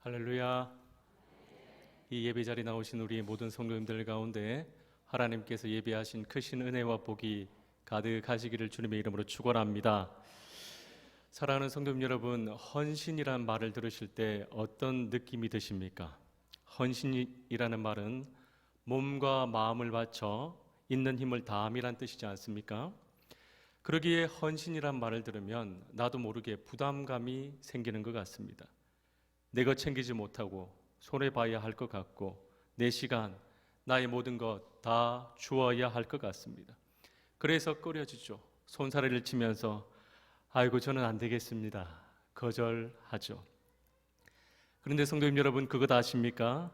할렐루야. 이 예배 자리에 나오신 우리 모든 성도님들 가운데 하나님께서 예비하신 크신 은혜와 복이 가득하시기를 주님의 이름으로 축원합니다. 사랑하는 성도님 여러분, 헌신이란 말을 들으실 때 어떤 느낌이 드십니까? 헌신이라는 말은 몸과 마음을 바쳐 있는 힘을 다함이란 뜻이지 않습니까? 그러기에 헌신이란 말을 들으면 나도 모르게 부담감이 생기는 것 같습니다. 내 것 챙기지 못하고 손해봐야 할 것 같고 내 시간, 나의 모든 것 다 주어야 할 것 같습니다. 그래서 꺼려지죠. 손사래를 치면서 아이고 저는 안 되겠습니다. 거절하죠. 그런데 성도님 여러분, 그것 아십니까?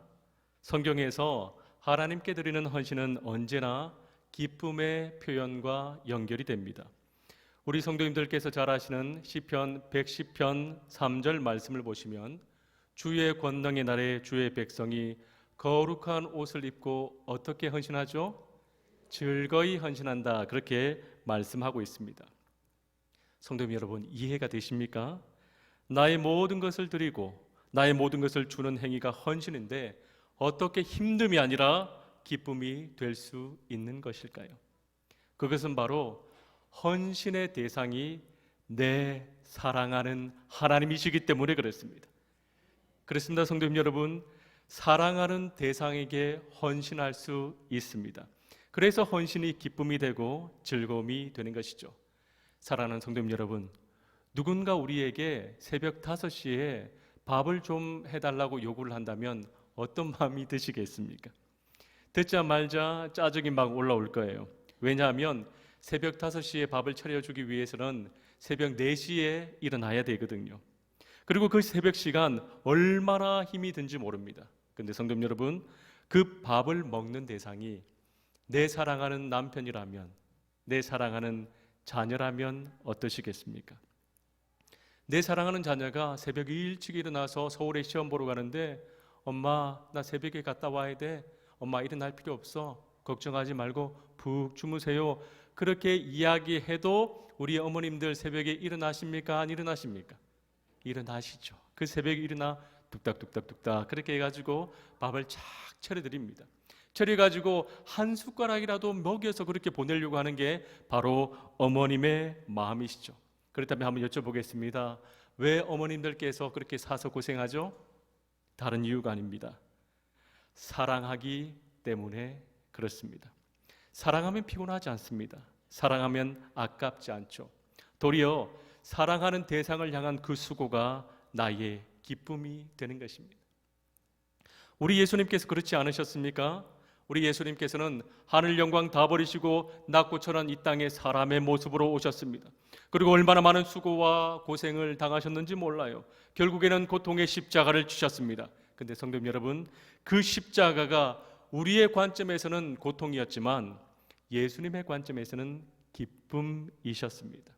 성경에서 하나님께 드리는 헌신은 언제나 기쁨의 표현과 연결이 됩니다. 우리 성도님들께서 잘 아시는 시편 110편 3절 말씀을 보시면 주의 권능의 날에 주의 백성이 거룩한 옷을 입고 어떻게 헌신하죠? 즐거이 헌신한다, 그렇게 말씀하고 있습니다. 성도님 여러분, 이해가 되십니까? 나의 모든 것을 드리고 나의 모든 것을 주는 행위가 헌신인데 어떻게 힘듦이 아니라 기쁨이 될 수 있는 것일까요? 그것은 바로 헌신의 대상이 내 사랑하는 하나님이시기 때문에 그렇습니다. 그렇습니다. 성도님 여러분, 사랑하는 대상에게 헌신할 수 있습니다. 그래서 헌신이 기쁨이 되고 즐거움이 되는 것이죠. 사랑하는 성도님 여러분, 누군가 우리에게 새벽 5시에 밥을 좀 해달라고 요구를 한다면 어떤 마음이 드시겠습니까? 듣자마자 짜증이 막 올라올 거예요. 왜냐하면 새벽 5시에 밥을 차려주기 위해서는 새벽 4시에 일어나야 되거든요. 그리고 그 새벽 시간 얼마나 힘이 든지 모릅니다. 그런데 성도님 여러분, 그 밥을 먹는 대상이 내 사랑하는 남편이라면, 내 사랑하는 자녀라면 어떠시겠습니까? 내 사랑하는 자녀가 새벽에 일찍 일어나서 서울에 시험 보러 가는데 엄마 나 새벽에 갔다 와야 돼. 엄마 일어날 필요 없어. 걱정하지 말고 푹 주무세요. 그렇게 이야기해도 우리 어머님들 새벽에 일어나십니까? 안 일어나십니까? 일어나시죠. 그 새벽에 일어나 뚝딱뚝딱뚝딱 그렇게 해가지고 밥을 착 차려드립니다. 차려가지고 한 숟가락이라도 먹여서 그렇게 보내려고 하는 게 바로 어머님의 마음이시죠. 그렇다면 한번 여쭤보겠습니다. 왜 어머님들께서 그렇게 사서 고생하죠? 다른 이유가 아닙니다. 사랑하기 때문에 그렇습니다. 사랑하면 피곤하지 않습니다. 사랑하면 아깝지 않죠. 도리어 사랑하는 대상을 향한 그 수고가 나의 기쁨이 되는 것입니다. 우리 예수님께서 그렇지 않으셨습니까? 우리 예수님께서는 하늘 영광 다 버리시고 낮고 천한 이 땅에 사람의 모습으로 오셨습니다. 그리고 얼마나 많은 수고와 고생을 당하셨는지 몰라요. 결국에는 고통의 십자가를 지셨습니다. 근데 성도님 여러분, 그 십자가가 우리의 관점에서는 고통이었지만 예수님의 관점에서는 기쁨이셨습니다.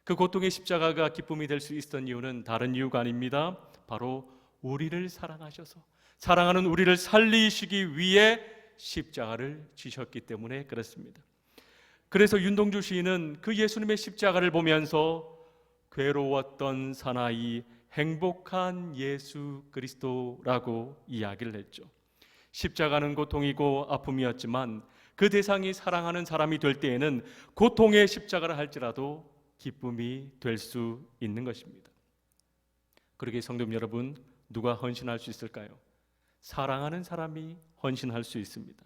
그 고통의 십자가가 기쁨이 될 수 있었던 이유는 다른 이유가 아닙니다. 바로 우리를 사랑하셔서 사랑하는 우리를 살리시기 위해 십자가를 지셨기 때문에 그렇습니다. 그래서 윤동주 시인은 그 예수님의 십자가를 보면서 괴로웠던 사나이 행복한 예수 그리스도라고 이야기를 했죠. 십자가는 고통이고 아픔이었지만 그 대상이 사랑하는 사람이 될 때에는 고통의 십자가를 할지라도 기쁨이 될 수 있는 것입니다. 그러기에 성도님 여러분, 누가 헌신할 수 있을까요? 사랑하는 사람이 헌신할 수 있습니다.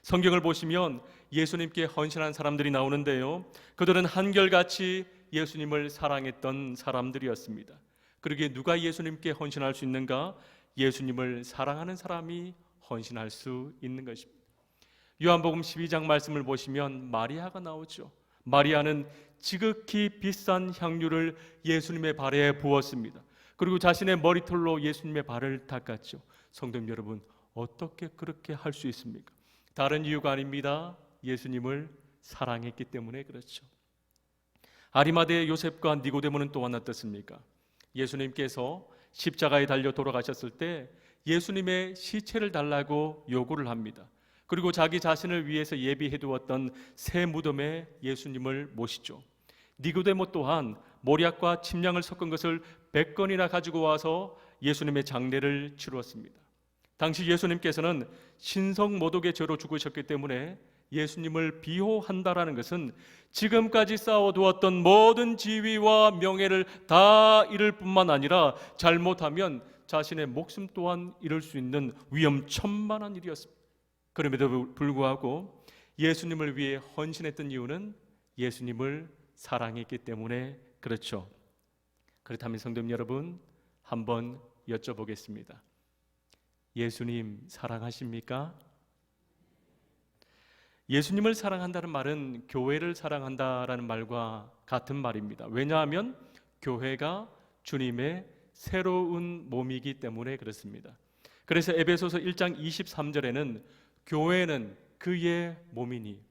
성경을 보시면 예수님께 헌신한 사람들이 나오는데요, 그들은 한결같이 예수님을 사랑했던 사람들이었습니다. 그러기에 누가 예수님께 헌신할 수 있는가? 예수님을 사랑하는 사람이 헌신할 수 있는 것입니다. 요한복음 12장 말씀을 보시면 마리아가 나오죠. 마리아는 지극히 비싼 향유를 예수님의 발에 부었습니다. 그리고 자신의 머리털로 예수님의 발을 닦았죠. 성도님 여러분, 어떻게 그렇게 할 수 있습니까? 다른 이유가 아닙니다. 예수님을 사랑했기 때문에 그렇죠. 아리마대 요셉과 니고데모는 또한 어떻습니까? 예수님께서 십자가에 달려 돌아가셨을 때 예수님의 시체를 달라고 요구를 합니다. 그리고 자기 자신을 위해서 예비해 두었던 새 무덤에 예수님을 모시죠. 니고데모 또한 모략과 침량을 섞은 것을 100건이나 가지고 와서 예수님의 장례를 치루었습니다. 당시 예수님께서는 신성모독의 죄로 죽으셨기 때문에 예수님을 비호한다라는 것은 지금까지 쌓아두었던 모든 지위와 명예를 다 잃을 뿐만 아니라 잘못하면 자신의 목숨 또한 잃을 수 있는 위험천만한 일이었습니다. 그럼에도 불구하고 예수님을 위해 헌신했던 이유는 예수님을 사랑했기 때문에 그렇죠. 그렇다면 성도님 여러분, 한번 여쭤보겠습니다. 예수님 사랑하십니까? 예수님을 사랑한다는 말은 교회를 사랑한다라는 말과 같은 말입니다. 왜냐하면 교회가 주님의 새로운 몸이기 때문에 그렇습니다. 그래서 에베소서 1장 23절에는 교회는 그의 몸이니,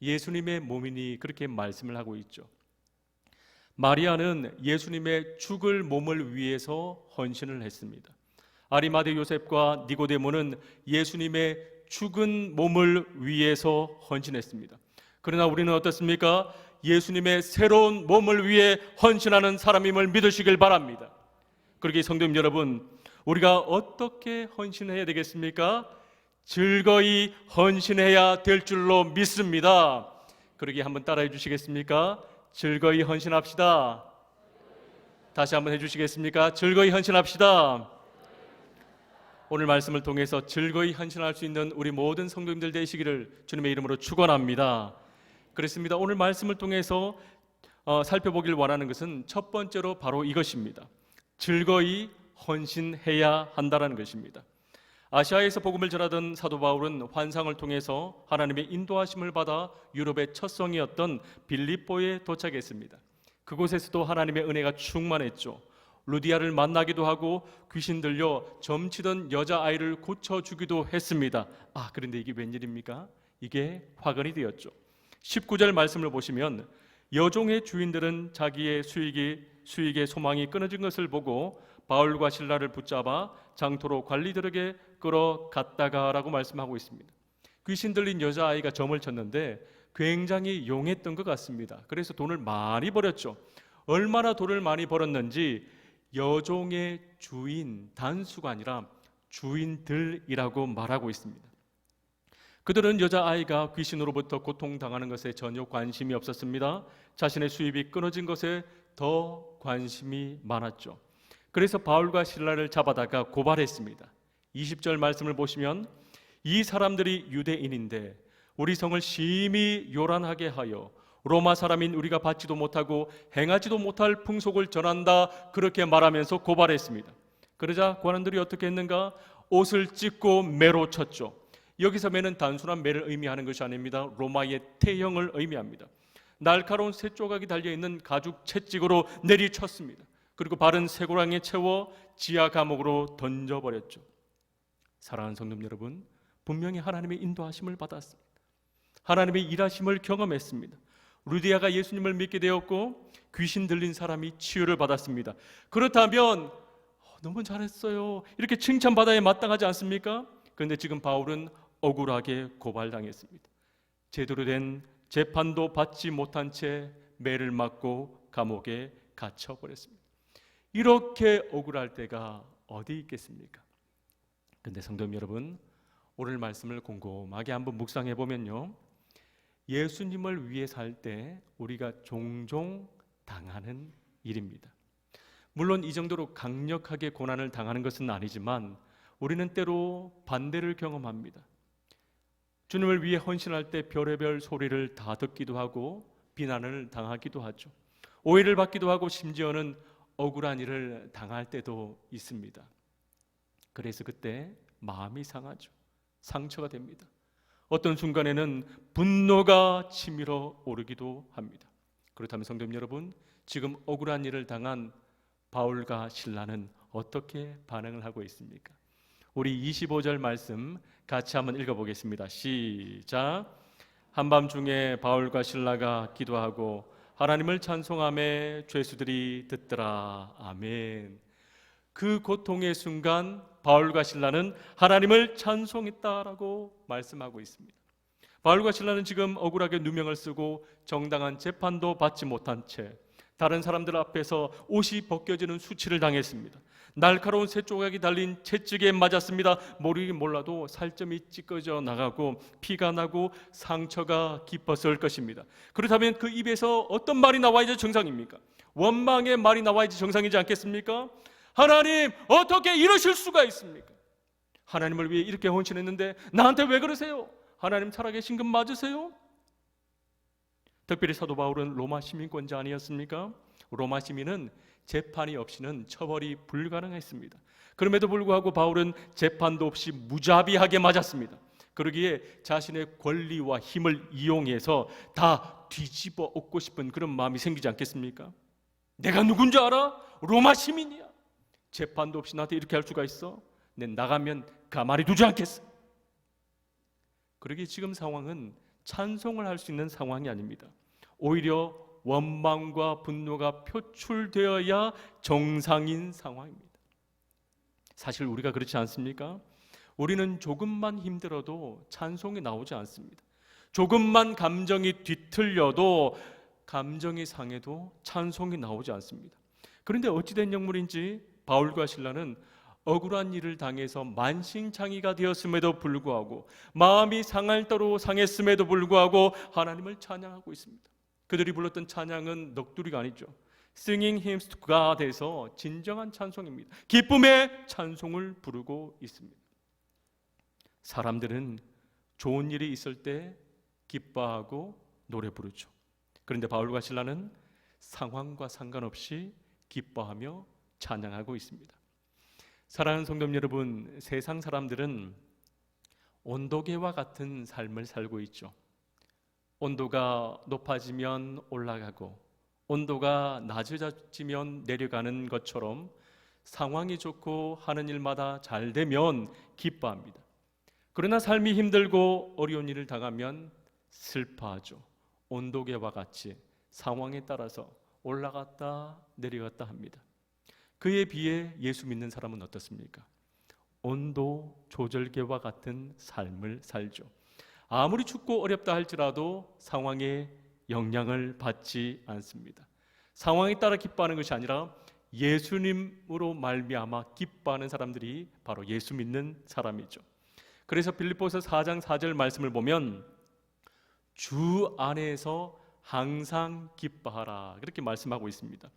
예수님의 몸이니 그렇게 말씀을 하고 있죠. 마리아는 예수님의 죽을 몸을 위해서 헌신을 했습니다. 아리마대 요셉과 니고데모는 예수님의 죽은 몸을 위해서 헌신했습니다. 그러나 우리는 어떻습니까? 예수님의 새로운 몸을 위해 헌신하는 사람임을 믿으시길 바랍니다. 그러기에 성도님 여러분, 우리가 어떻게 헌신해야 되겠습니까? 즐거이 헌신해야 될 줄로 믿습니다. 그러기에 한번 따라해 주시겠습니까? 즐거이 헌신합시다. 다시 한번 해주시겠습니까? 즐거이 헌신합시다. 오늘 말씀을 통해서 즐거이 헌신할 수 있는 우리 모든 성도님들 되시기를 주님의 이름으로 축원합니다. 그렇습니다. 오늘 말씀을 통해서 살펴보길 원하는 것은 첫 번째로 바로 이것입니다. 즐거이 헌신해야 한다는 것입니다. 아시아에서 복음을 전하던 사도 바울은 환상을 통해서 하나님의 인도하심을 받아 유럽의 첫 성이었던 빌립보에 도착했습니다. 그곳에서도 하나님의 은혜가 충만했죠. 루디아를 만나기도 하고 귀신 들려 점치던 여자아이를 고쳐주기도 했습니다. 그런데 이게 웬일입니까? 이게 화근이 되었죠. 19절 말씀을 보시면 여종의 주인들은 자기의 수익의 소망이 끊어진 것을 보고 바울과 실라를 붙잡아 장토로 관리들에게 끌어갔다가 라고 말씀하고 있습니다. 귀신 들린 여자아이가 점을 쳤는데 굉장히 용했던 것 같습니다. 그래서 돈을 많이 벌었죠. 얼마나 돈을 많이 벌었는지 여종의 주인, 단수가 아니라 주인들이라고 말하고 있습니다. 그들은 여자아이가 귀신으로부터 고통당하는 것에 전혀 관심이 없었습니다. 자신의 수입이 끊어진 것에 더 관심이 많았죠. 그래서 바울과 실라를 잡아다가 고발했습니다. 20절 말씀을 보시면 이 사람들이 유대인인데 우리 성을 심히 요란하게 하여 로마 사람인 우리가 받지도 못하고 행하지도 못할 풍속을 전한다, 그렇게 말하면서 고발했습니다. 그러자 관원들이 어떻게 했는가? 옷을 찢고 매로 쳤죠. 여기서 매는 단순한 매를 의미하는 것이 아닙니다. 로마의 태형을 의미합니다. 날카로운 새 조각이 달려있는 가죽 채찍으로 내리쳤습니다. 그리고 바른 쇠고랑에 채워 지하 감옥으로 던져버렸죠. 사랑하는 성도 여러분, 분명히 하나님의 인도하심을 받았습니다. 하나님의 일하심을 경험했습니다. 루디아가 예수님을 믿게 되었고 귀신 들린 사람이 치유를 받았습니다. 그렇다면 너무 잘했어요, 이렇게 칭찬받아야 마땅하지 않습니까? 그런데 지금 바울은 억울하게 고발당했습니다. 제대로 된 재판도 받지 못한 채 매를 맞고 감옥에 갇혀버렸습니다. 이렇게 억울할 때가 어디 있겠습니까? 그런데 성도 여러분, 오늘 말씀을 곰곰하게 한번 묵상해 보면요, 예수님을 위해 살 때 우리가 종종 당하는 일입니다. 물론 이 정도로 강력하게 고난을 당하는 것은 아니지만 우리는 때로 반대를 경험합니다. 주님을 위해 헌신할 때 별의별 소리를 다 듣기도 하고 비난을 당하기도 하죠. 오해를 받기도 하고 심지어는 억울한 일을 당할 때도 있습니다. 그래서 그때 마음이 상하죠. 상처가 됩니다. 어떤 순간에는 분노가 치밀어 오르기도 합니다. 그렇다면 성도 여러분, 지금 억울한 일을 당한 바울과 실라는 어떻게 반응을 하고 있습니까? 우리 25절 말씀 같이 한번 읽어보겠습니다. 시작. 한밤중에 바울과 실라가 기도하고 하나님을 찬송하며 죄수들이 듣더라. 아멘. 그 고통의 순간 바울과 실라는 하나님을 찬송했다라고 말씀하고 있습니다. 바울과 실라는 지금 억울하게 누명을 쓰고 정당한 재판도 받지 못한 채 다른 사람들 앞에서 옷이 벗겨지는 수치를 당했습니다. 날카로운 새 조각이 달린 채찍에 맞았습니다. 모르긴 몰라도 살점이 찢어져 나가고 피가 나고 상처가 깊었을 것입니다. 그렇다면 그 입에서 어떤 말이 나와야지 정상입니까? 원망의 말이 나와야지 정상이지 않겠습니까? 하나님, 어떻게 이러실 수가 있습니까? 하나님을 위해 이렇게 헌신했는데 나한테 왜 그러세요? 하나님 살아계신 것 맞으세요? 특별히 사도 바울은 로마 시민권자 아니었습니까? 로마 시민은 재판이 없이는 처벌이 불가능했습니다. 그럼에도 불구하고 바울은 재판도 없이 무자비하게 맞았습니다. 그러기에 자신의 권리와 힘을 이용해서 다 뒤집어 엎고 싶은 그런 마음이 생기지 않겠습니까? 내가 누군지 알아? 로마 시민이야. 재판도 없이 나한테 이렇게 할 수가 있어? 내 나가면 가만히 두지 않겠어. 그러기에 지금 상황은 찬송을 할 수 있는 상황이 아닙니다. 오히려 원망과 분노가 표출되어야 정상인 상황입니다. 사실 우리가 그렇지 않습니까? 우리는 조금만 힘들어도 찬송이 나오지 않습니다. 조금만 감정이 뒤틀려도 감정이 상해도 찬송이 나오지 않습니다. 그런데 어찌된 영물인지 바울과 실라는 억울한 일을 당해서 만신창이가 되었음에도 불구하고 마음이 상할 대로 상했음에도 불구하고 하나님을 찬양하고 있습니다. 그들이 불렀던 찬양은 넋두리가 아니죠. Singing hymns to God에서 진정한 찬송입니다. 기쁨의 찬송을 부르고 있습니다. 사람들은 좋은 일이 있을 때 기뻐하고 노래 부르죠. 그런데 바울과 실라는 상황과 상관없이 기뻐하며 찬양하고 있습니다. 사랑하는 성도 여러분, 세상 사람들은 온도계와 같은 삶을 살고 있죠. 온도가 높아지면 올라가고 온도가 낮아지면 내려가는 것처럼 상황이 좋고 하는 일마다 잘 되면 기뻐합니다. 그러나 삶이 힘들고 어려운 일을 당하면 슬퍼하죠. 온도계와 같이 상황에 따라서 올라갔다 내려갔다 합니다. 그에 비해 예수 믿는 사람은 어떻습니까? 온도 조절계와 같은 삶을 살죠. 아무리 춥고 어렵다 할지라도 상황에 영향을 받지 않습니다. 상황에 따라 기뻐하는 것이 아니라 예수님으로 말미암아 기뻐하는 사람들이 바로 예수 믿는 사람이죠. 그래서 빌립보서 4장 4절 말씀을 보면 주 안에서 항상 기뻐하라 그렇게 말씀하고 있습니다.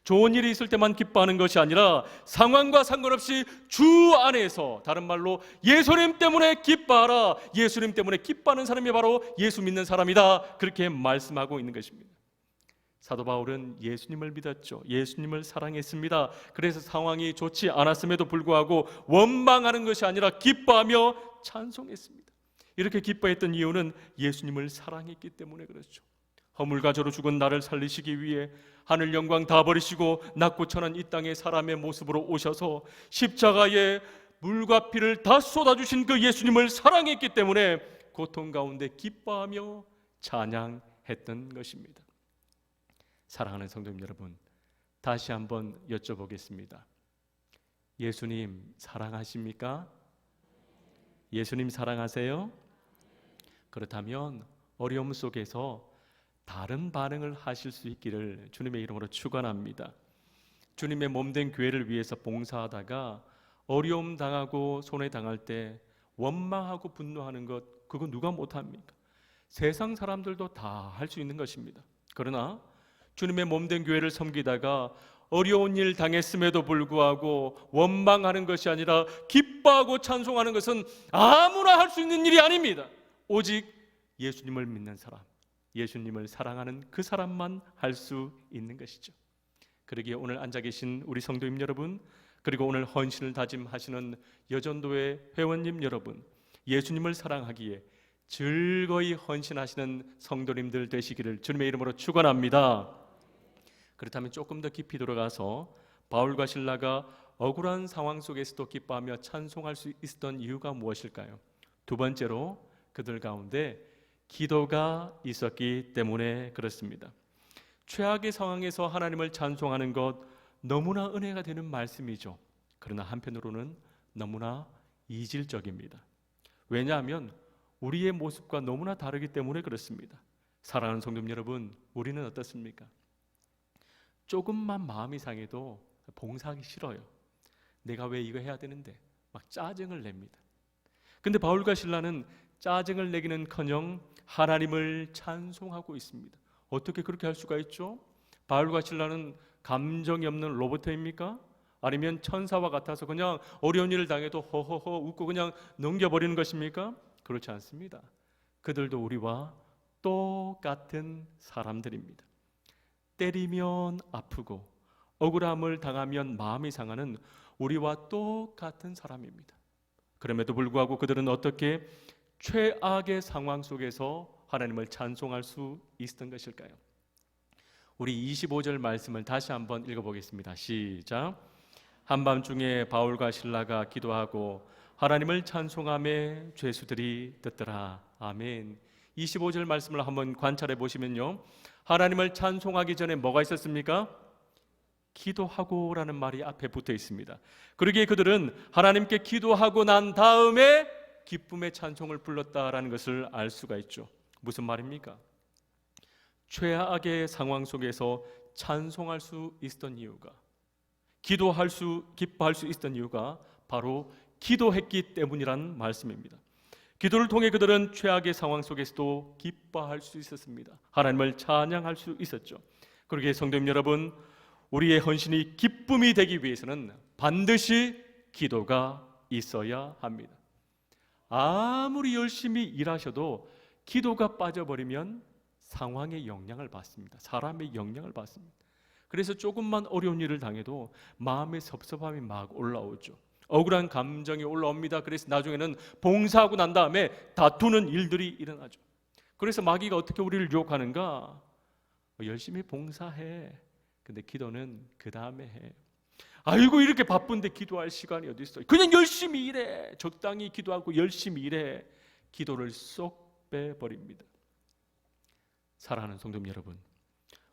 좋은 일이 있을 때만 기뻐하는 것이 아니라 상황과 상관없이 주 안에서, 다른 말로 예수님 때문에 기뻐하라. 예수님 때문에 기뻐하는 사람이 바로 예수 믿는 사람이다 그렇게 말씀하고 있는 것입니다. 사도 바울은 예수님을 믿었죠. 예수님을 사랑했습니다. 그래서 상황이 좋지 않았음에도 불구하고 원망하는 것이 아니라 기뻐하며 찬송했습니다. 이렇게 기뻐했던 이유는 예수님을 사랑했기 때문에 그렇죠. 허물과저로 죽은 나를 살리시기 위해 하늘 영광 다 버리시고 낮고 천한 이 땅에 사람의 모습으로 오셔서 십자가에 물과 피를 다 쏟아주신 그 예수님을 사랑했기 때문에 고통 가운데 기뻐하며 찬양했던 것입니다. 사랑하는 성도 여러분, 다시 한번 여쭤보겠습니다. 예수님 사랑하십니까? 예수님 사랑하세요? 그렇다면 어려움 속에서 다른 반응을 하실 수 있기를 주님의 이름으로 축원합니다. 주님의 몸된 교회를 위해서 봉사하다가 어려움 당하고 손해 당할 때 원망하고 분노하는 것, 그거 누가 못합니까? 세상 사람들도 다 할 수 있는 것입니다. 그러나 주님의 몸된 교회를 섬기다가 어려운 일 당했음에도 불구하고 원망하는 것이 아니라 기뻐하고 찬송하는 것은 아무나 할 수 있는 일이 아닙니다. 오직 예수님을 믿는 사람, 예수님을 사랑하는 그 사람만 할 수 있는 것이죠. 그러기에 오늘 앉아 계신 우리 성도님 여러분, 그리고 오늘 헌신을 다짐하시는 여전도회 회원님 여러분, 예수님을 사랑하기에 즐거이 헌신하시는 성도님들 되시기를 주님의 이름으로 축원합니다. 그렇다면 조금 더 깊이 들어가서 바울과 실라가 억울한 상황 속에서도 기뻐하며 찬송할 수 있었던 이유가 무엇일까요? 두 번째로 그들 가운데 기도가 있었기 때문에 그렇습니다. 최악의 상황에서 하나님을 찬송하는 것 너무나 은혜가 되는 말씀이죠. 그러나 한편으로는 너무나 이질적입니다. 왜냐하면 우리의 모습과 너무나 다르기 때문에 그렇습니다. 사랑하는 성도 여러분, 우리는 어떻습니까? 조금만 마음이 상해도 봉사하기 싫어요. 내가 왜 이거 해야 되는데 막 짜증을 냅니다. 근데 바울과 실라는 짜증을 내기는커녕 하나님을 찬송하고 있습니다. 어떻게 그렇게 할 수가 있죠? 바울과 실라는 감정이 없는 로봇입니까? 아니면 천사와 같아서 그냥 어려운 일을 당해도 허허허 웃고 그냥 넘겨버리는 것입니까? 그렇지 않습니다. 그들도 우리와 똑같은 사람들입니다. 때리면 아프고 억울함을 당하면 마음이 상하는 우리와 똑같은 사람입니다. 그럼에도 불구하고 그들은 어떻게 최악의 상황 속에서 하나님을 찬송할 수 있었던 것일까요? 우리 25절 말씀을 다시 한번 읽어보겠습니다. 시작. 한밤중에 바울과 실라가 기도하고 하나님을 찬송하며 죄수들이 듣더라. 아멘. 25절 말씀을 한번 관찰해 보시면요, 하나님을 찬송하기 전에 뭐가 있었습니까? 기도하고 라는 말이 앞에 붙어 있습니다. 그러기에 그들은 하나님께 기도하고 난 다음에 기쁨의 찬송을 불렀다라는 것을 알 수가 있죠. 무슨 말입니까? 최악의 상황 속에서 찬송할 수 있었던 이유가, 기도할 수, 기뻐할 수 있었던 이유가 바로 기도했기 때문이라는 말씀입니다. 기도를 통해 그들은 최악의 상황 속에서도 기뻐할 수 있었습니다. 하나님을 찬양할 수 있었죠. 그러기에 성도님 여러분, 우리의 헌신이 기쁨이 되기 위해서는 반드시 기도가 있어야 합니다. 아무리 열심히 일하셔도 기도가 빠져버리면 상황의 영향을 받습니다. 사람의 영향을 받습니다. 그래서 조금만 어려운 일을 당해도 마음의 섭섭함이 막 올라오죠. 억울한 감정이 올라옵니다. 그래서 나중에는 봉사하고 난 다음에 다투는 일들이 일어나죠. 그래서 마귀가 어떻게 우리를 유혹하는가? 열심히 봉사해. 근데 기도는 그 다음에 해. 아이고 이렇게 바쁜데 기도할 시간이 어디 있어? 그냥 열심히 일해. 적당히 기도하고 열심히 일해. 기도를 쏙 빼버립니다. 사랑하는 성도 여러분,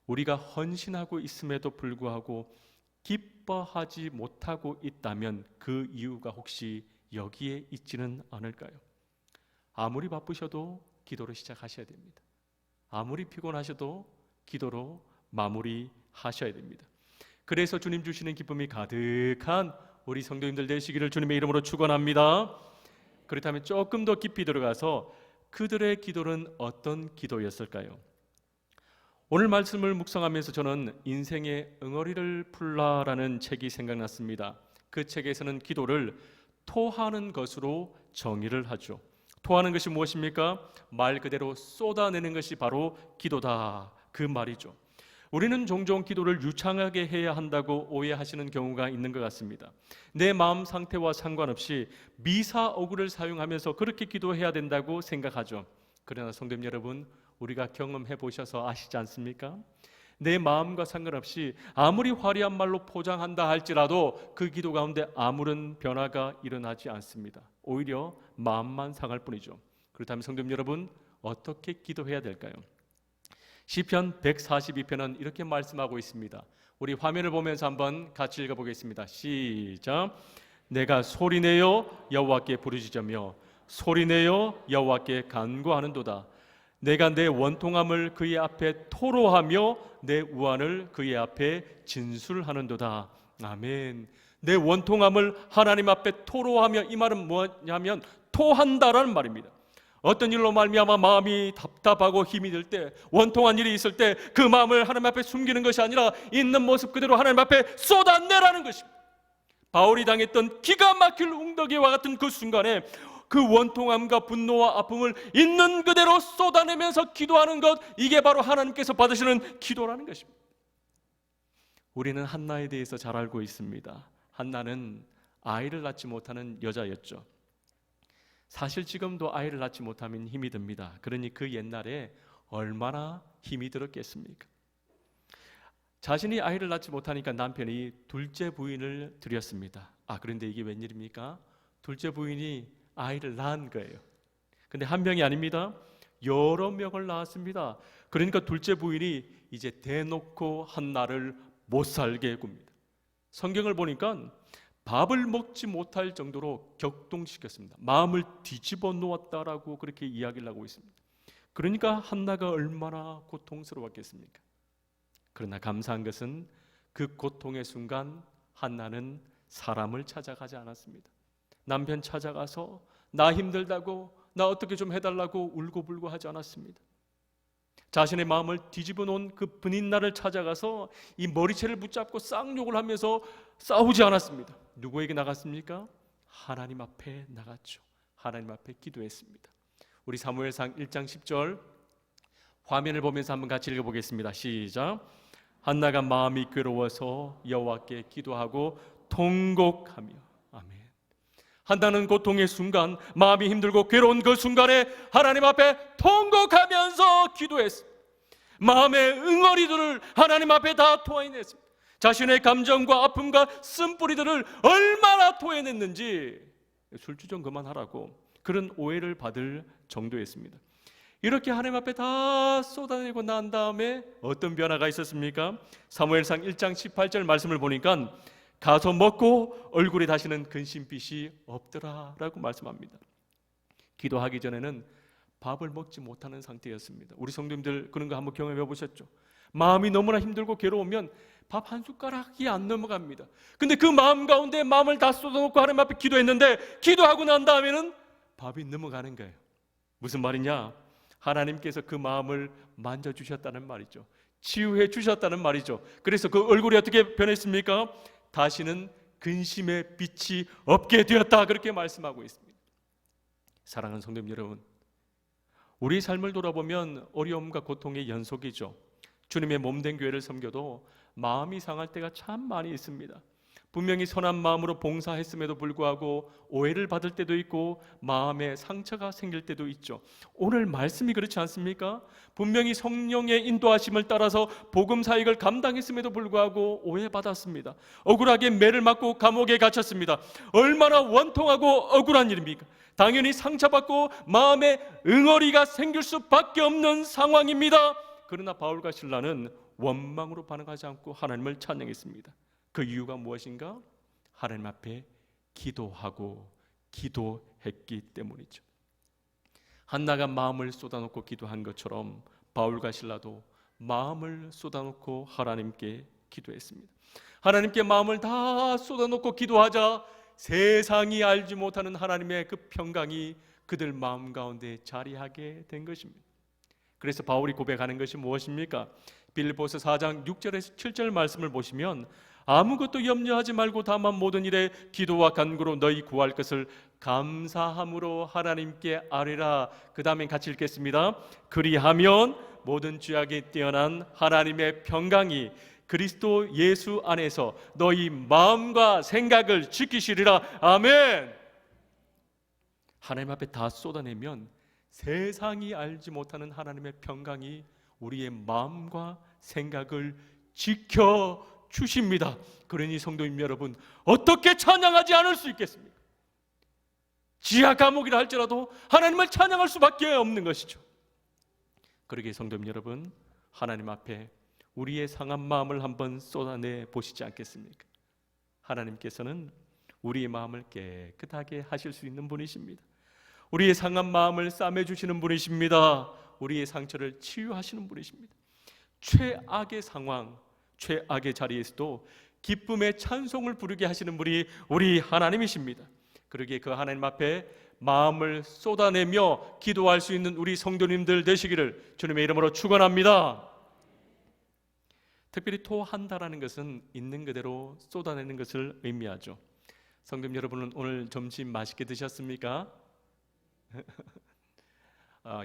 우리가 헌신하고 있음에도 불구하고 기뻐하지 못하고 있다면 그 이유가 혹시 여기에 있지는 않을까요? 아무리 바쁘셔도 기도로 시작하셔야 됩니다. 아무리 피곤하셔도 기도로 마무리하셔야 됩니다. 그래서 주님 주시는 기쁨이 가득한 우리 성도님들 되시기를 주님의 이름으로 축원합니다. 그렇다면 조금 더 깊이 들어가서 그들의 기도는 어떤 기도였을까요? 오늘 말씀을 묵상하면서 저는 인생의 응어리를 풀라라는 책이 생각났습니다. 그 책에서는 기도를 토하는 것으로 정의를 하죠. 토하는 것이 무엇입니까? 말 그대로 쏟아내는 것이 바로 기도다, 그 말이죠. 우리는 종종 기도를 유창하게 해야 한다고 오해하시는 경우가 있는 것 같습니다. 내 마음 상태와 상관없이 미사오구를 사용하면서 그렇게 기도해야 된다고 생각하죠. 그러나 성도 여러분, 우리가 경험해 보셔서 아시지 않습니까? 내 마음과 상관없이 아무리 화려한 말로 포장한다 할지라도 그 기도 가운데 아무런 변화가 일어나지 않습니다. 오히려 마음만 상할 뿐이죠. 그렇다면 성도 여러분, 어떻게 기도해야 될까요? 시편 142편은 이렇게 말씀하고 있습니다. 우리 화면을 보면서 한번 같이 읽어보겠습니다. 시작. 내가 소리내어 여호와께 부르짖으며 소리내어 여호와께 간구하는도다. 내가 내 원통함을 그의 앞에 토로하며 내 우환을 그의 앞에 진술하는도다. 아멘. 내 원통함을 하나님 앞에 토로하며, 이 말은 뭐냐면 토한다라는 말입니다. 어떤 일로 말미암아 마음이 답답하고 힘이 들 때, 원통한 일이 있을 때 그 마음을 하나님 앞에 숨기는 것이 아니라 있는 모습 그대로 하나님 앞에 쏟아내라는 것입니다. 바울이 당했던 기가 막힐 웅덩이와 같은 그 순간에 그 원통함과 분노와 아픔을 있는 그대로 쏟아내면서 기도하는 것, 이게 바로 하나님께서 받으시는 기도라는 것입니다. 우리는 한나에 대해서 잘 알고 있습니다. 한나는 아이를 낳지 못하는 여자였죠. 사실 지금도 아이를 낳지 못하면 힘이 듭니다. 그러니 그 옛날에 얼마나 힘이 들었겠습니까? 자신이 아이를 낳지 못하니까 남편이 둘째 부인을 들였습니다. 그런데 이게 웬일입니까? 둘째 부인이 아이를 낳은 거예요. 근데 한 명이 아닙니다. 여러 명을 낳았습니다. 그러니까 둘째 부인이 이제 대놓고 한나를 못 살게 굽니다. 성경을 보니까 밥을 먹지 못할 정도로 격동시켰습니다. 마음을 뒤집어 놓았다라고 그렇게 이야기를 하고 있습니다. 그러니까 한나가 얼마나 고통스러웠겠습니까? 그러나 감사한 것은 그 고통의 순간 한나는 사람을 찾아가지 않았습니다. 남편 찾아가서 나 힘들다고, 나 어떻게 좀 해달라고 울고불고 하지 않았습니다. 자신의 마음을 뒤집어 놓은 그 분인나를 찾아가서 이 머리채를 붙잡고 쌍욕을 하면서 싸우지 않았습니다. 누구에게 나갔습니까? 하나님 앞에 나갔죠. 하나님 앞에 기도했습니다. 우리 사무엘상 1장 10절 화면을 보면서 한번 같이 읽어보겠습니다. 시작. 한나가 마음이 괴로워서 여호와께 기도하고 통곡하며. 아멘. 한나는 고통의 순간, 마음이 힘들고 괴로운 그 순간에 하나님 앞에 통곡하면서 기도했습니다. 마음의 응어리들을 하나님 앞에 다 토해냈습니다. 자신의 감정과 아픔과 쓴뿌리들을 얼마나 토해냈는지 술주 좀 그만하라고 그런 오해를 받을 정도였습니다. 이렇게 하나님 앞에 다 쏟아내고 난 다음에 어떤 변화가 있었습니까? 사무엘상 1장 18절 말씀을 보니까 가서 먹고 얼굴에 다시는 근심빛이 없더라라고 말씀합니다. 기도하기 전에는 밥을 먹지 못하는 상태였습니다. 우리 성도님들 그런 거 한번 경험해 보셨죠? 마음이 너무나 힘들고 괴로우면 밥 한 숟가락이 안 넘어갑니다. 근데 그 마음 가운데 마음을 다 쏟아놓고 하나님 앞에 기도했는데 기도하고 난 다음에는 밥이 넘어가는 거예요. 무슨 말이냐? 하나님께서 그 마음을 만져주셨다는 말이죠. 치유해 주셨다는 말이죠. 그래서 그 얼굴이 어떻게 변했습니까? 다시는 근심의 빛이 없게 되었다, 그렇게 말씀하고 있습니다. 사랑하는 성도님 여러분, 우리 삶을 돌아보면 어려움과 고통의 연속이죠. 주님의 몸된 교회를 섬겨도 마음이 상할 때가 참 많이 있습니다. 분명히 선한 마음으로 봉사했음에도 불구하고 오해를 받을 때도 있고 마음에 상처가 생길 때도 있죠. 오늘 말씀이 그렇지 않습니까? 분명히 성령의 인도하심을 따라서 복음 사역을 감당했음에도 불구하고 오해받았습니다. 억울하게 매를 맞고 감옥에 갇혔습니다. 얼마나 원통하고 억울한 일입니까? 당연히 상처받고 마음에 응어리가 생길 수밖에 없는 상황입니다. 그러나 바울과 실라는 원망으로 반응하지 않고 하나님을 찬양했습니다. 그 이유가 무엇인가? 하나님 앞에 기도하고 기도했기 때문이죠. 한나가 마음을 쏟아놓고 기도한 것처럼 바울과 실라도 마음을 쏟아놓고 하나님께 기도했습니다. 하나님께 마음을 다 쏟아놓고 기도하자 세상이 알지 못하는 하나님의 그 평강이 그들 마음 가운데 자리하게 된 것입니다. 그래서 바울이 고백하는 것이 무엇입니까? 빌립보서 4장 6절에서 7절 말씀을 보시면 아무것도 염려하지 말고 다만 모든 일에 기도와 간구로 너희 구할 것을 감사함으로 하나님께 아뢰라. 그 다음에 같이 읽겠습니다. 그리하면 모든 죄악에 뛰어난 하나님의 평강이 그리스도 예수 안에서 너희 마음과 생각을 지키시리라. 아멘. 하나님 앞에 다 쏟아내면 세상이 알지 못하는 하나님의 평강이 우리의 마음과 생각을 지켜 주십니다. 그러니 성도님 여러분, 어떻게 찬양하지 않을 수 있겠습니까? 지하 감옥이라 할지라도 하나님을 찬양할 수밖에 없는 것이죠. 그러기에 성도님 여러분, 하나님 앞에 우리의 상한 마음을 한번 쏟아내 보시지 않겠습니까? 하나님께서는 우리의 마음을 깨끗하게 하실 수 있는 분이십니다. 우리의 상한 마음을 싸매주시는 분이십니다. 우리의 상처를 치유하시는 분이십니다. 최악의 상황, 최악의 자리에서도 기쁨의 찬송을 부르게 하시는 분이 우리 하나님이십니다. 그러기에 그 하나님 앞에 마음을 쏟아내며 기도할 수 있는 우리 성도님들 되시기를 주님의 이름으로 축원합니다. 특별히 토한다라는 것은 있는 그대로 쏟아내는 것을 의미하죠. 성도님 여러분은 오늘 점심 맛있게 드셨습니까?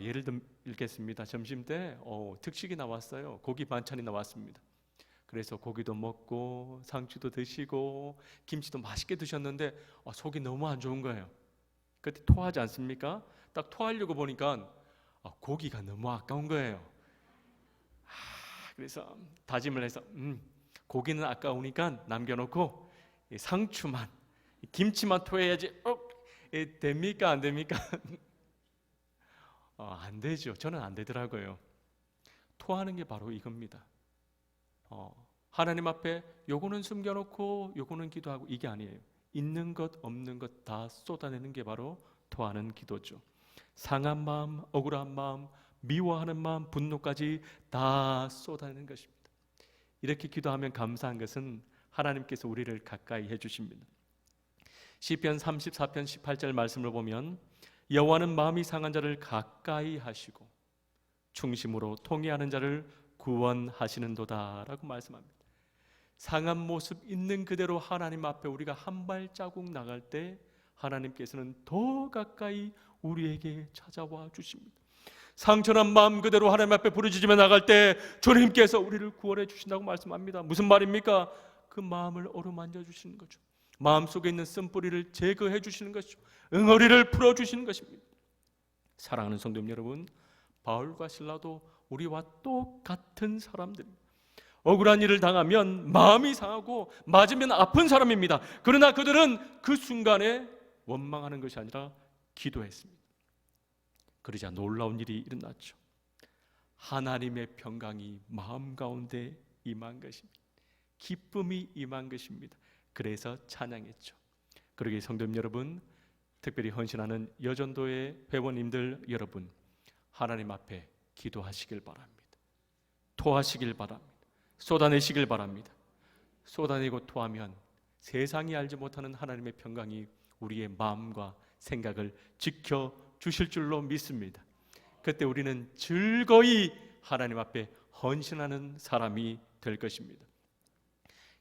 예를 들어 읽겠습니다. 점심 때 특식이 나왔어요. 고기 반찬이 나왔습니다. 그래서 고기도 먹고 상추도 드시고 김치도 맛있게 드셨는데 속이 너무 안 좋은 거예요. 그때 토하지 않습니까? 딱 토하려고 보니까 고기가 너무 아까운 거예요. 그래서 다짐을 해서 고기는 아까우니까 남겨놓고 상추만, 김치만 토해야지. 됩니까? 안 됩니까? 안 되죠. 저는 안 되더라고요. 토하는 게 바로 이겁니다. 하나님 앞에 요거는 숨겨놓고 요거는 기도하고 이게 아니에요. 있는 것 없는 것 다 쏟아내는 게 바로 토하는 기도죠. 상한 마음, 억울한 마음, 미워하는 마음, 분노까지 다 쏟아내는 것입니다. 이렇게 기도하면 감사한 것은 하나님께서 우리를 가까이 해주십니다. 시편 34편 18절 말씀을 보면 여호와는 마음이 상한 자를 가까이 하시고 중심으로 통회하는 자를 구원하시는도다 라고 말씀합니다. 상한 모습 있는 그대로 하나님 앞에 우리가 한 발자국 나갈 때 하나님께서는 더 가까이 우리에게 찾아와 주십니다. 상처난 마음 그대로 하나님 앞에 부르짖으며 나갈 때 주님께서 우리를 구원해 주신다고 말씀합니다. 무슨 말입니까? 그 마음을 어루만져 주시는 거죠. 마음속에 있는 쓴뿌리를 제거해 주시는 것이죠. 응어리를 풀어주시는 것입니다. 사랑하는 성도 여러분, 바울과 실라도 우리와 똑같은 사람들입니다. 억울한 일을 당하면 마음이 상하고 맞으면 아픈 사람입니다. 그러나 그들은 그 순간에 원망하는 것이 아니라 기도했습니다. 그러자 놀라운 일이 일어났죠. 하나님의 평강이 마음 가운데 임한 것입니다. 기쁨이 임한 것입니다. 그래서 찬양했죠. 그러기에 성도 여러분, 특별히 헌신하는 여전도의 회원님들 여러분, 하나님 앞에 기도하시길 바랍니다. 토하시길 바랍니다. 쏟아내시길 바랍니다. 쏟아내고 토하면 세상이 알지 못하는 하나님의 평강이 우리의 마음과 생각을 지켜주실 줄로 믿습니다. 그때 우리는 즐거이 하나님 앞에 헌신하는 사람이 될 것입니다.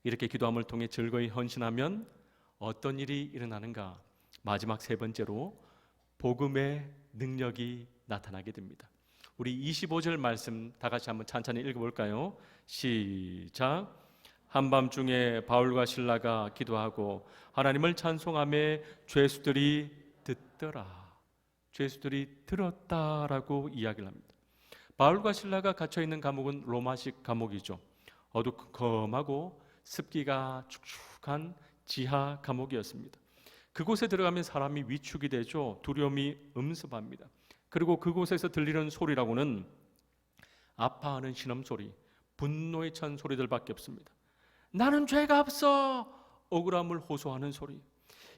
이렇게 기도함을 통해 즐거이 헌신하면 어떤 일이 일어나는가? 마지막 세 번째로 복음의 능력이 나타나게 됩니다. 우리 25절 말씀 다 같이 한번 찬찬히 읽어볼까요? 시작. 한밤중에 바울과 실라가 기도하고 하나님을 찬송하며 죄수들이 듣더라. 죄수들이 들었다라고 이야기를 합니다. 바울과 실라가 갇혀있는 감옥은 로마식 감옥이죠. 어두컴컴하고 습기가 축축한 지하 감옥이었습니다. 그곳에 들어가면 사람이 위축이 되죠. 두려움이 음습합니다. 그리고 그곳에서 들리는 소리라고는 아파하는 신음소리, 분노에 찬 소리들밖에 없습니다. 나는 죄가 없어, 억울함을 호소하는 소리.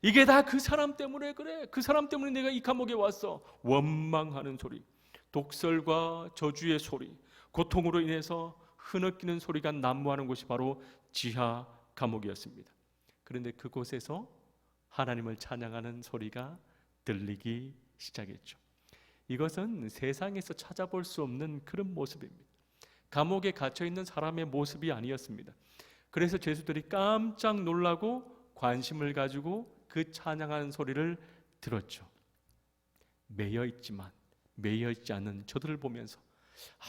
이게 다 그 사람 때문에 그래, 그 사람 때문에 내가 이 감옥에 왔어, 원망하는 소리, 독설과 저주의 소리, 고통으로 인해서 흐느끼는 소리가 난무하는 곳이 바로 지하 감옥이었습니다. 그런데 그곳에서 하나님을 찬양하는 소리가 들리기 시작했죠. 이것은 세상에서 찾아볼 수 없는 그런 모습입니다. 감옥에 갇혀있는 사람의 모습이 아니었습니다. 그래서 죄수들이 깜짝 놀라고 관심을 가지고 그 찬양하는 소리를 들었죠. 매여있지만 매여있지 않은 저들을 보면서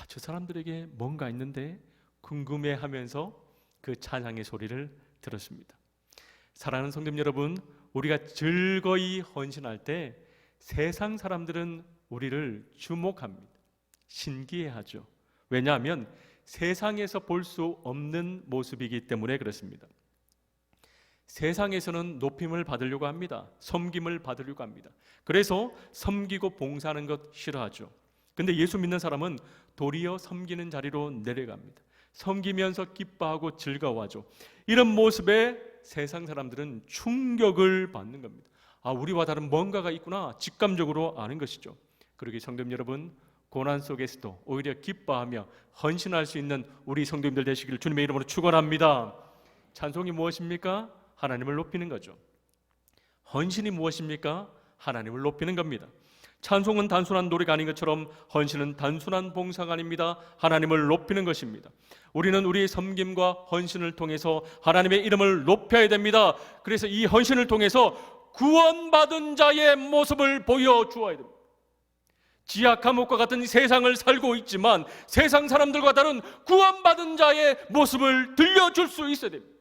저 사람들에게 뭔가 있는데 궁금해하면서 그 찬양의 소리를 들었습니다. 사랑하는 성도 여러분, 우리가 즐거이 헌신할 때 세상 사람들은 우리를 주목합니다. 신기해하죠. 왜냐하면 세상에서 볼 수 없는 모습이기 때문에 그렇습니다. 세상에서는 높임을 받으려고 합니다. 섬김을 받으려고 합니다. 그래서 섬기고 봉사하는 것 싫어하죠. 근데 예수 믿는 사람은 도리어 섬기는 자리로 내려갑니다. 섬기면서 기뻐하고 즐거워하죠. 이런 모습에 세상 사람들은 충격을 받는 겁니다. 우리와 다른 뭔가가 있구나 직감적으로 아는 것이죠. 그러기 성도 여러분, 고난 속에서도 오히려 기뻐하며 헌신할 수 있는 우리 성도님들 되시기를 주님의 이름으로 축원합니다. 찬송이 무엇입니까? 하나님을 높이는 거죠. 헌신이 무엇입니까? 하나님을 높이는 겁니다. 찬송은 단순한 노래가 아닌 것처럼 헌신은 단순한 봉사가 아닙니다. 하나님을 높이는 것입니다. 우리는 우리의 섬김과 헌신을 통해서 하나님의 이름을 높여야 됩니다. 그래서 이 헌신을 통해서 구원받은 자의 모습을 보여주어야 됩니다. 지하 감옥과 같은 세상을 살고 있지만 세상 사람들과 다른 구원받은 자의 모습을 들려줄 수 있어야 됩니다.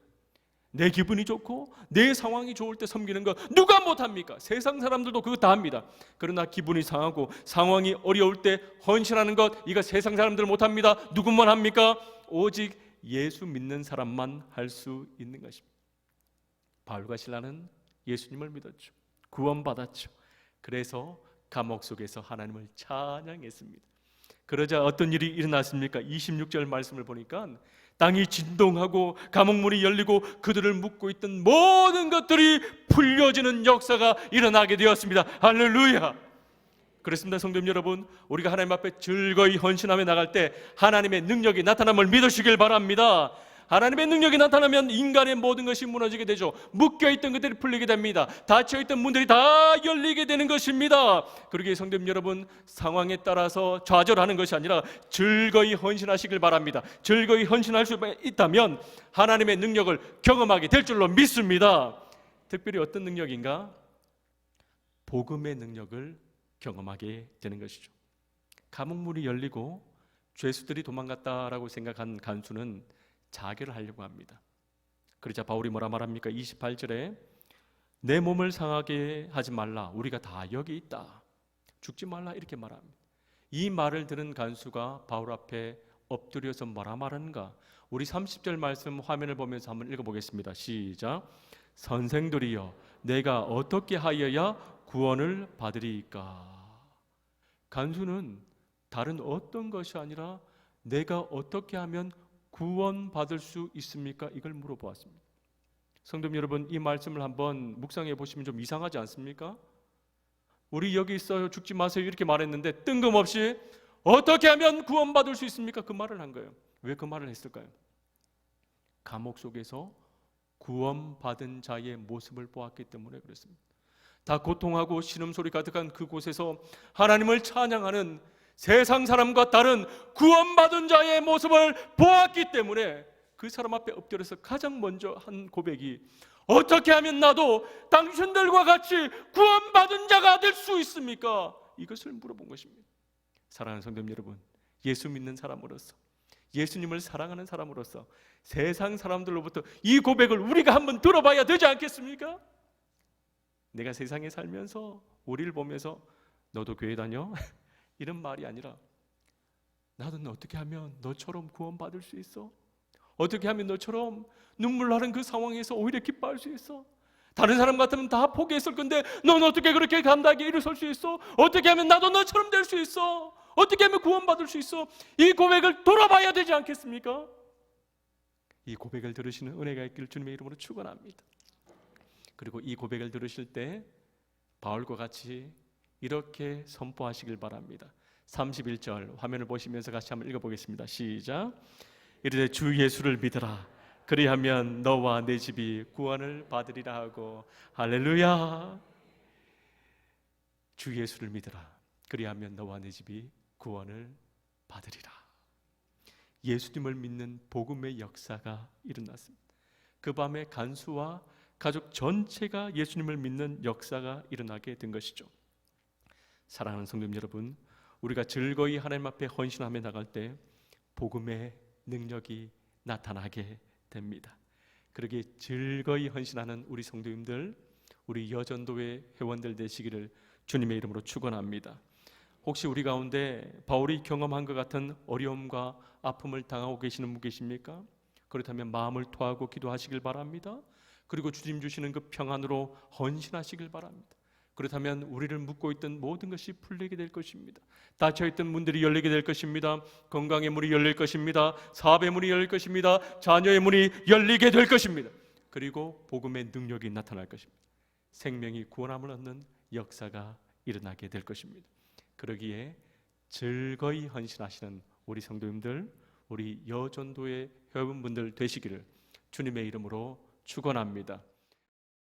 내 기분이 좋고 내 상황이 좋을 때 섬기는 거 누가 못합니까? 세상 사람들도 그거 다 합니다. 그러나 기분이 상하고 상황이 어려울 때 헌신하는 것, 이거 세상 사람들 못합니다. 누구만 합니까? 오직 예수 믿는 사람만 할 수 있는 것입니다. 바울과 실라는 예수님을 믿었죠. 구원받았죠. 그래서 감옥 속에서 하나님을 찬양했습니다. 그러자 어떤 일이 일어났습니까? 26절 말씀을 보니까 땅이 진동하고 감옥문이 열리고 그들을 묶고 있던 모든 것들이 풀려지는 역사가 일어나게 되었습니다. 할렐루야! 그렇습니다. 성도 여러분, 우리가 하나님 앞에 즐거이 헌신하며 나갈 때 하나님의 능력이 나타남을 믿으시길 바랍니다. 하나님의 능력이 나타나면 인간의 모든 것이 무너지게 되죠. 묶여있던 것들이 풀리게 됩니다. 닫혀있던 문들이 다 열리게 되는 것입니다. 그러기에 성도님 여러분, 상황에 따라서 좌절하는 것이 아니라 즐거이 헌신하시길 바랍니다. 즐거이 헌신할 수 있다면 하나님의 능력을 경험하게 될 줄로 믿습니다. 특별히 어떤 능력인가? 복음의 능력을 경험하게 되는 것이죠. 감옥문이 열리고 죄수들이 도망갔다라고 생각한 간수는 자결을 하려고 합니다. 그러자 바울이 뭐라 말합니까? 28절에 내 몸을 상하게 하지 말라, 우리가 다 여기 있다, 죽지 말라, 이렇게 말합니다. 이 말을 들은 간수가 바울 앞에 엎드려서 뭐라 말하는가? 우리 30절 말씀 화면을 보면서 한번 읽어보겠습니다. 시작. 선생들이여, 내가 어떻게 하여야 구원을 받으리이까? 간수는 다른 어떤 것이 아니라 내가 어떻게 하면 구원받을 수 있습니까? 이걸 물어보았습니다. 성도 여러분, 이 말씀을 한번 묵상해 보시면 좀 이상하지 않습니까? 우리 여기 있어요, 죽지 마세요, 이렇게 말했는데 뜬금없이 어떻게 하면 구원받을 수 있습니까? 그 말을 한 거예요. 왜 그 말을 했을까요? 감옥 속에서 구원받은 자의 모습을 보았기 때문에 그렇습니다. 다 고통하고 신음소리 가득한 그곳에서 하나님을 찬양하는 세상 사람과 다른 구원받은 자의 모습을 보았기 때문에 그 사람 앞에 엎드려서 가장 먼저 한 고백이 어떻게 하면 나도 당신들과 같이 구원받은 자가 될 수 있습니까? 이것을 물어본 것입니다. 사랑하는 성도 여러분, 예수 믿는 사람으로서, 예수님을 사랑하는 사람으로서 세상 사람들로부터 이 고백을 우리가 한번 들어봐야 되지 않겠습니까? 내가 세상에 살면서 우리를 보면서 너도 교회 다녀? 이런 말이 아니라 나도 어떻게 하면 너처럼 구원받을 수 있어? 어떻게 하면 너처럼 눈물 나는 그 상황에서 오히려 기뻐할 수 있어? 다른 사람 같으면 다 포기했을 건데 넌 어떻게 그렇게 감당하게 일어설 수 있어? 어떻게 하면 나도 너처럼 될 수 있어? 어떻게 하면 구원받을 수 있어? 이 고백을 돌아봐야 되지 않겠습니까? 이 고백을 들으시는 은혜가 있기를 주님의 이름으로 축원합니다. 그리고 이 고백을 들으실 때 바울과 같이 이렇게 선포하시길 바랍니다. 31절 화면을 보시면서 같이 한번 읽어보겠습니다. 시작. 이르되 주 예수를 믿으라, 그리하면 너와 내 집이 구원을 받으리라 하고. 할렐루야. 주 예수를 믿으라, 그리하면 너와 내 집이 구원을 받으리라. 예수님을 믿는 복음의 역사가 일어났습니다. 그 밤에 간수와 가족 전체가 예수님을 믿는 역사가 일어나게 된 것이죠. 사랑하는 성도 여러분, 우리가 즐거이 하나님 앞에 헌신하며 나갈 때 복음의 능력이 나타나게 됩니다. 그러기에 즐거이 헌신하는 우리 성도님들, 우리 여전도회 회원들 되시기를 주님의 이름으로 축원합니다. 혹시 우리 가운데 바울이 경험한 것 같은 어려움과 아픔을 당하고 계시는 분 계십니까? 그렇다면 마음을 토하고 기도하시길 바랍니다. 그리고 주님 주시는 그 평안으로 헌신하시길 바랍니다. 그렇다면 우리를 묶고 있던 모든 것이 풀리게 될 것입니다. 닫혀있던 문들이 열리게 될 것입니다. 건강의 문이 열릴 것입니다. 사업의 문이 열릴 것입니다. 자녀의 문이 열리게 될 것입니다. 그리고 복음의 능력이 나타날 것입니다. 생명이 구원함을 얻는 역사가 일어나게 될 것입니다. 그러기에 즐거이 헌신하시는 우리 성도님들, 우리 여전도의 회원분들 되시기를 주님의 이름으로 축원합니다.